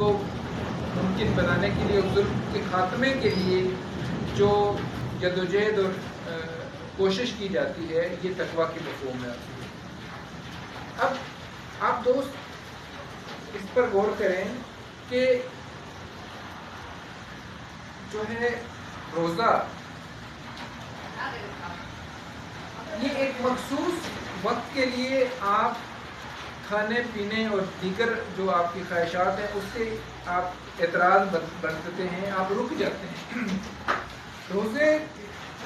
کو ممکن بنانے کے لیے، اس ظلم کے خاتمے کے لیے جو جدوجہد اور کوشش کی جاتی ہے، یہ تقویٰ کی مفہوم میں آتی ہے۔ اب آپ دوست اس پر غور کریں کہ جو ہے روزہ یہ ایک مخصوص وقت کے لیے آپ کھانے پینے اور دیگر جو آپ کی خواہشات ہیں اس سے آپ اعتراض برتتے ہیں، آپ رک جاتے ہیں۔ روزے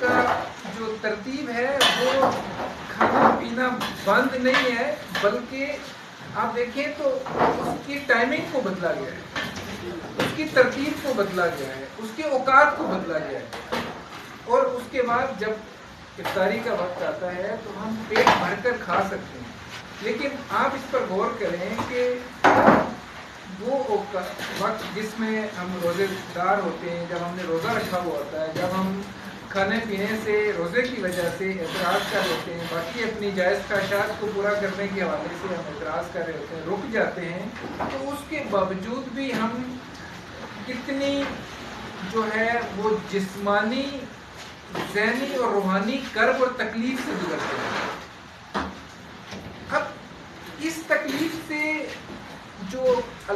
کا جو ترتیب ہے وہ کھانا پینا بند نہیں ہے، بلکہ آپ دیکھیں تو اس کی ٹائمنگ کو بدلا گیا ہے، اس کی ترتیب کو بدلا گیا ہے، اس کے اوقات کو بدلا گیا ہے، اور اس کے بعد جب افطاری کا وقت آتا ہے تو ہم پیٹ بھر کر کھا سکتے ہیں۔ لیکن آپ اس پر غور کریں کہ وہ وقت جس میں ہم روزے دار ہوتے ہیں، جب ہم نے روزہ رکھا ہوا ہوتا ہے، جب ہم کھانے پینے سے روزے کی وجہ سے اعتراض کر ہوتے ہیں، باقی اپنی جائز خواہشات کو پورا کرنے کے حوالے سے ہم اعتراض کر رہے ہوتے ہیں، رک جاتے ہیں، تو اس کے باوجود بھی ہم کتنی جو ہے وہ جسمانی، ذہنی اور روحانی کرب اور تکلیف سے گزرتے ہیں۔ اب اس تکلیف سے جو